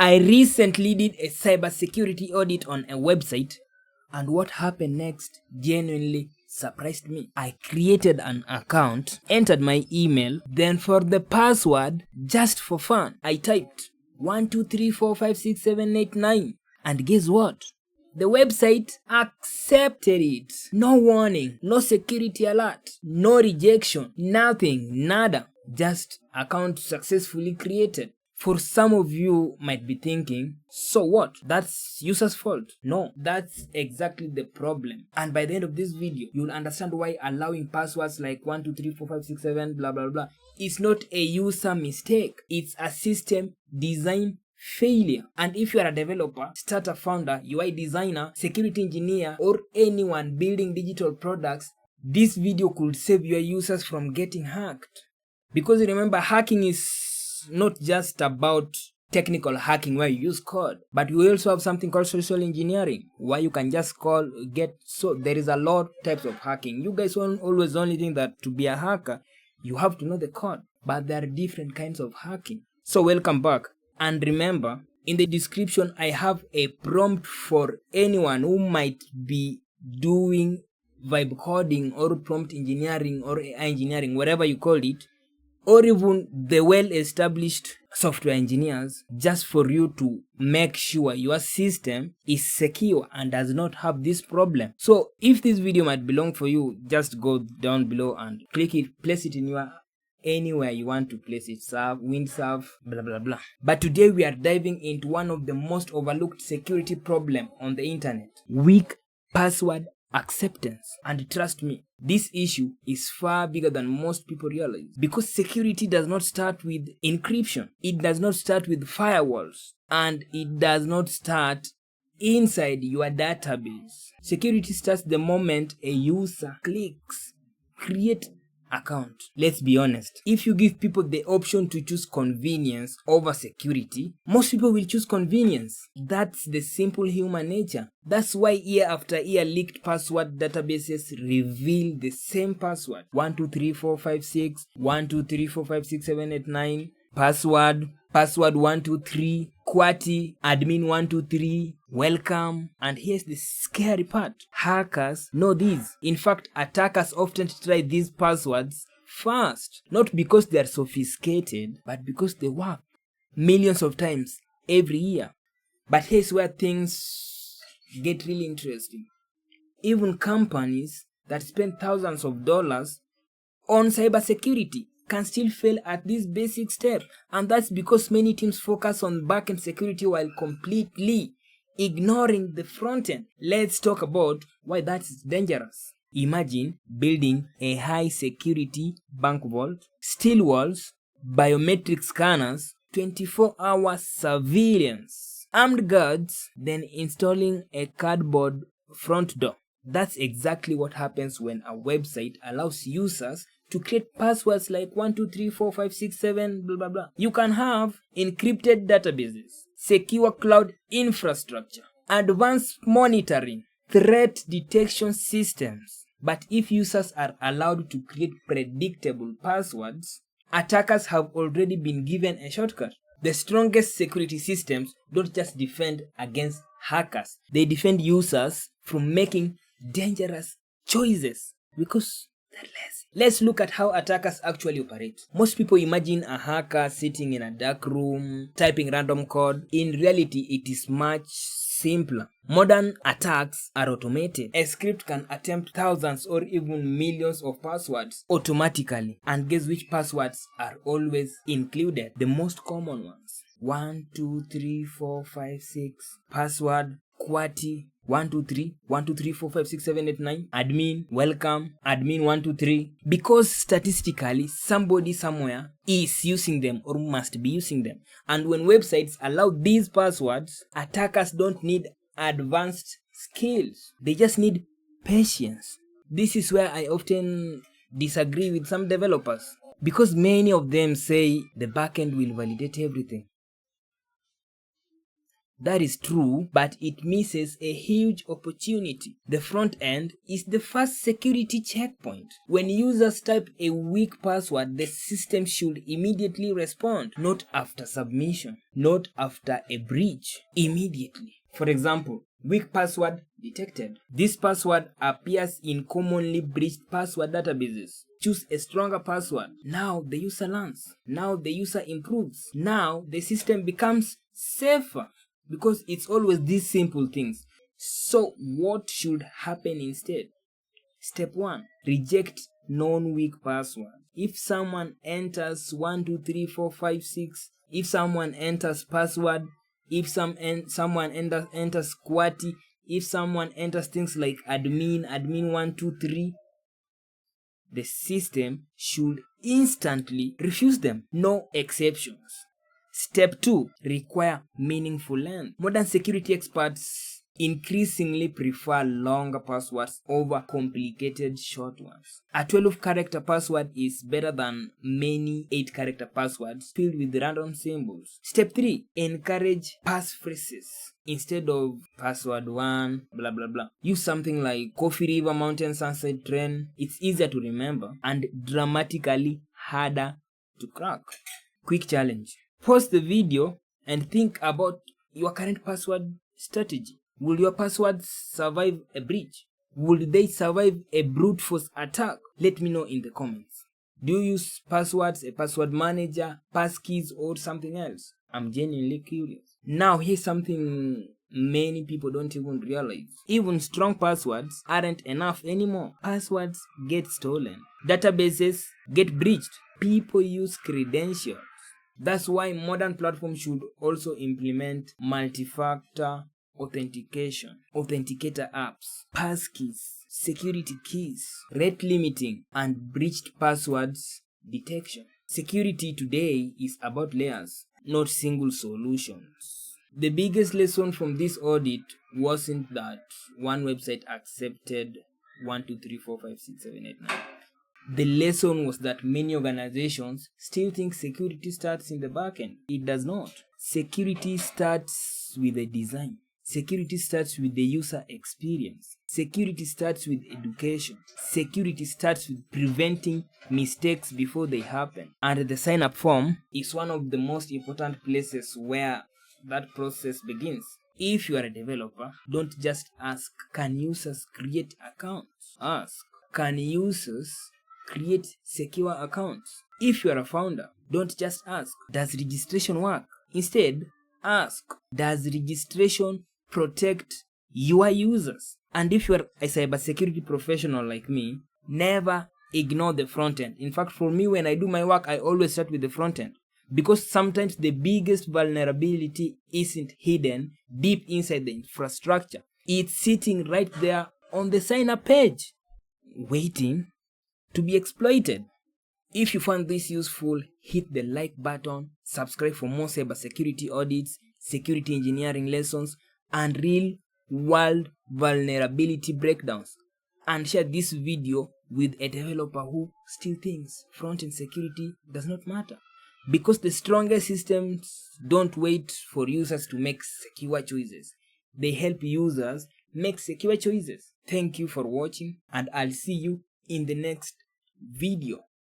I recently did a cybersecurity audit on a website, and what happened next genuinely surprised me. I created an account, entered my email, then for the password, just for fun, I typed 123456789, and guess what? The website accepted it. No warning, no security alert, no rejection, nothing, nada. Just account successfully created. For some of you might be thinking, so what? That's user's fault. No, that's exactly the problem. And by the end of this video, you'll understand why allowing passwords like 1234567 blah blah blah is not a user mistake. It's a system design failure. And if you are a developer, starter, founder, UI designer, security engineer, or anyone building digital products, this video could save your users from getting hacked. Because remember, hacking is not just about technical hacking where you use code, but we also have something called social engineering where you can just so there is a lot of types of hacking. You guys always only think that to be a hacker you have to know the code, but there are different kinds of hacking. So welcome back, and remember, in the description I have a prompt for anyone who might be doing vibe coding or prompt engineering or AI engineering, whatever you call it, or even the well-established software engineers, just for you to make sure your system is secure and does not have this problem. So if this video might belong for you, just go down below and click it, place it in your anywhere you want to place it, serve, windsurf, blah blah blah. But today we are diving into one of the most overlooked security problem on the internet: weak password acceptance. And trust me, this issue is far bigger than most people realize, because security does not start with encryption, it does not start with firewalls, and it does not start inside your database. Security starts the moment a user clicks create account. Let's be honest, if you give people the option to choose convenience over security, most people will choose convenience. That's the simple human nature. That's why year after year leaked password databases reveal the same password: 1234561, 123456789, password 123, QWERTY, admin 123, welcome. And here's the scary part: hackers know these. In fact, attackers often try these passwords first, not because they are sophisticated, but because they work millions of times every year. But here's where things get really interesting. Even companies that spend thousands of dollars on cybersecurity can still fail at this basic step, and that's because many teams focus on backend security while completely ignoring the frontend. Let's talk about why that's dangerous. Imagine building a high security bank vault, steel walls, biometric scanners, 24-hour surveillance, armed guards, then installing a cardboard front door. That's exactly what happens when a website allows users to create passwords like 1234567 blah blah blah. You can have encrypted databases, secure cloud infrastructure, advanced monitoring, threat detection systems. But if users are allowed to create predictable passwords, attackers have already been given a shortcut. The strongest security systems don't just defend against hackers, they defend users from making dangerous choices because they're lazy. Let's look at how attackers actually operate. Most people imagine a hacker sitting in a dark room, typing random code. In reality, it is much simpler. Modern attacks are automated. A script can attempt thousands or even millions of passwords automatically. And guess which passwords are always included? The most common ones: 1234567, password, QWERTY, 123456789, admin, welcome, admin 123, because statistically somebody somewhere is using them or must be using them. And when websites allow these passwords, attackers don't need advanced skills, they just need patience. This is where I often disagree with some developers, because many of them say the backend will validate everything. That is true, but it misses a huge opportunity. The front end is the first security checkpoint. When users type a weak password, the system should immediately respond, not after submission, not after a breach, immediately. For example, weak password detected. This password appears in commonly breached password databases. Choose a stronger password. Now the user learns. Now the user improves. Now the system becomes safer. Because it's always these simple things. So what should happen instead? Step 1. Reject non-weak password. If someone enters 123456, if someone enters password, if someone enters QWERTY, if someone enters things like admin123, the system should instantly refuse them. No exceptions. Step 2. Require meaningful length. Modern security experts increasingly prefer longer passwords over complicated short ones. A 12-character password is better than many 8-character passwords filled with random symbols. Step 3. Encourage passphrases. Instead of password 1, blah blah blah, use something like Coffee River Mountain Sunset Train. It's easier to remember and dramatically harder to crack. Quick challenge. Pause the video and think about your current password strategy. Will your passwords survive a breach? Would they survive a brute force attack? Let me know in the comments. Do you use passwords, a password manager, passkeys, or something else? I'm genuinely curious. Now here's something many people don't even realize. Even strong passwords aren't enough anymore. Passwords get stolen. Databases get breached. People use credentials. That's why modern platforms should also implement multi-factor authentication, authenticator apps, passkeys, security keys, rate limiting, and breached passwords detection. Security today is about layers, not single solutions. The biggest lesson from this audit wasn't that one website accepted 1, 2, 3, 4, 5, 6, 7, 8, 9. The lesson was that many organizations still think security starts in the backend. It does not. Security starts with the design. Security starts with the user experience. Security starts with education. Security starts with preventing mistakes before they happen. And the sign-up form is one of the most important places where that process begins. If you are a developer, don't just ask, can users create accounts? Ask, can users create secure accounts? If you are a founder, don't just ask, does registration work? Instead, ask, does registration protect your users? And if you are a cybersecurity professional like me, never ignore the front end. In fact, for me, when I do my work, I always start with the front end. Because sometimes the biggest vulnerability isn't hidden deep inside the infrastructure. It's sitting right there on the sign-up page, waiting to be exploited. If you found this useful, hit the like button, subscribe for more cybersecurity audits, security engineering lessons, and real-world vulnerability breakdowns. And share this video with a developer who still thinks front-end security does not matter. Because the strongest systems don't wait for users to make secure choices. They help users make secure choices. Thank you for watching, and I'll see you in the next video.